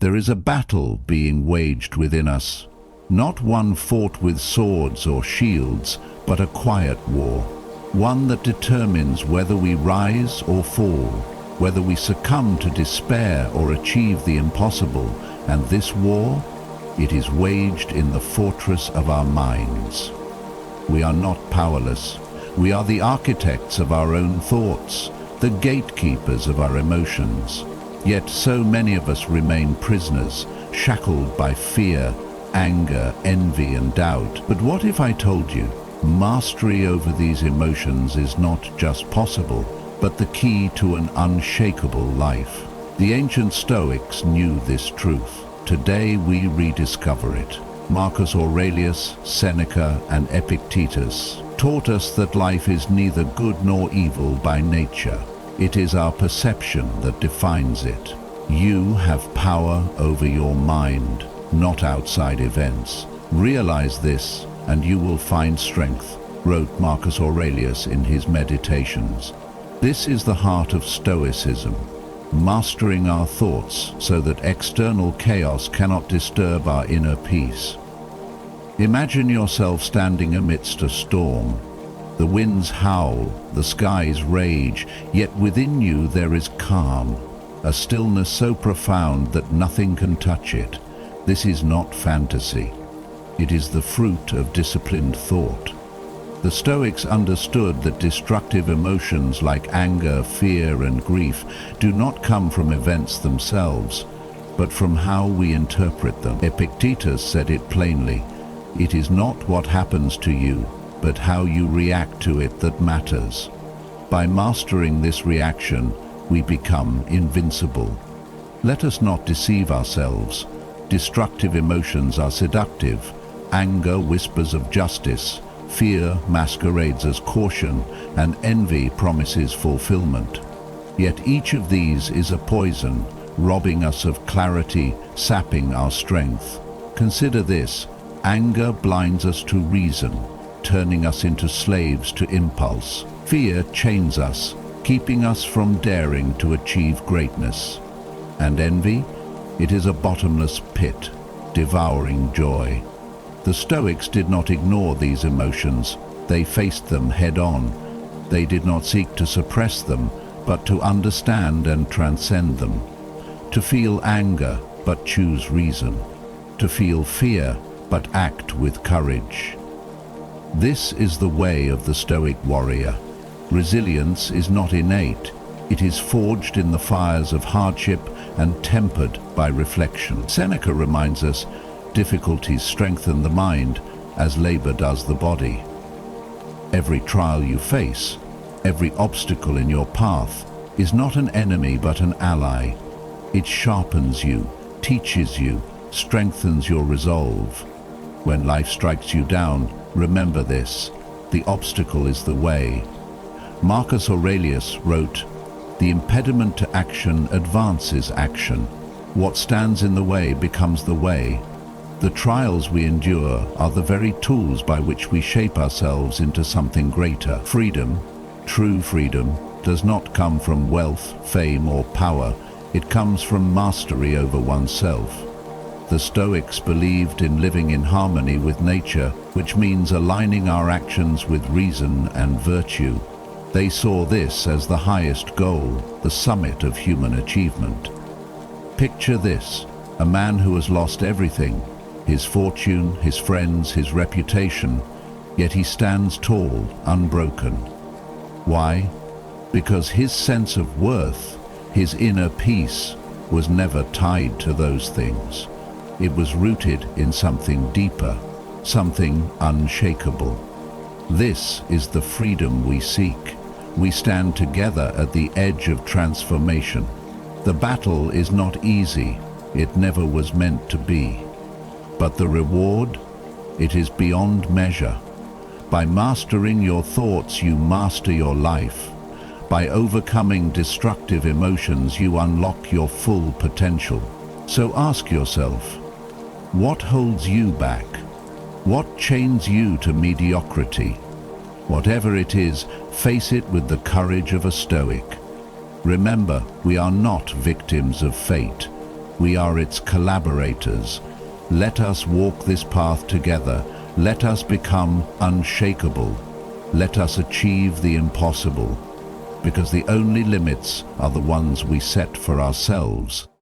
There is a battle being waged within us, not one fought with swords or shields, but a quiet war, one that determines whether we rise or fall, whether we succumb to despair or achieve the impossible. And this war, it is waged in the fortress of our minds. We are not powerless. We are the architects of our own thoughts, the gatekeepers of our emotions. Yet so many of us remain prisoners, shackled by fear, anger, envy, and doubt. But what if I told you, mastery over these emotions is not just possible, but the key to an unshakable life? The ancient Stoics knew this truth. Today we rediscover it. Marcus Aurelius, Seneca, and Epictetus taught us that life is neither good nor evil by nature. It is our perception that defines it. You have power over your mind, not outside events. Realize this, and you will find strength, wrote Marcus Aurelius in his Meditations. This is the heart of Stoicism, mastering our thoughts so that external chaos cannot disturb our inner peace. Imagine yourself standing amidst a storm. The winds howl, the skies rage, yet within you there is calm, a stillness so profound that nothing can touch it. This is not fantasy. It is the fruit of disciplined thought. The Stoics understood that destructive emotions like anger, fear, and grief do not come from events themselves, but from how we interpret them. Epictetus said it plainly, "It is not what happens to you, but how you react to it that matters." By mastering this reaction, we become invincible. Let us not deceive ourselves. Destructive emotions are seductive. Anger whispers of justice, fear masquerades as caution, and envy promises fulfillment. Yet each of these is a poison, robbing us of clarity, sapping our strength. Consider this: anger blinds us to reason, turning us into slaves to impulse. Fear chains us, keeping us from daring to achieve greatness. And envy? It is a bottomless pit, devouring joy. The Stoics did not ignore these emotions. They faced them head-on. They did not seek to suppress them, but to understand and transcend them. To feel anger, but choose reason. To feel fear, but act with courage. This is the way of the Stoic warrior. Resilience is not innate. It is forged in the fires of hardship and tempered by reflection. Seneca reminds us, difficulties strengthen the mind as labor does the body. Every trial you face, every obstacle in your path, is not an enemy but an ally. It sharpens you, teaches you, strengthens your resolve. When life strikes you down, remember this: the obstacle is the way. Marcus Aurelius wrote, "The impediment to action advances action. What stands in the way becomes the way." The trials we endure are the very tools by which we shape ourselves into something greater. Freedom, true freedom, does not come from wealth, fame, or power. It comes from mastery over oneself. The Stoics believed in living in harmony with nature, which means aligning our actions with reason and virtue. They saw this as the highest goal, the summit of human achievement. Picture this: a man who has lost everything, his fortune, his friends, his reputation, yet he stands tall, unbroken. Why? Because his sense of worth, his inner peace, was never tied to those things. It was rooted in something deeper, something unshakable. This is the freedom we seek. We stand together at the edge of transformation. The battle is not easy. It never was meant to be. But the reward? It is beyond measure. By mastering your thoughts, you master your life. By overcoming destructive emotions, you unlock your full potential. So ask yourself, what holds you back? What chains you to mediocrity? Whatever it is, face it with the courage of a Stoic. Remember, we are not victims of fate. We are its collaborators. Let us walk this path together. Let us become unshakable. Let us achieve the impossible, because the only limits are the ones we set for ourselves.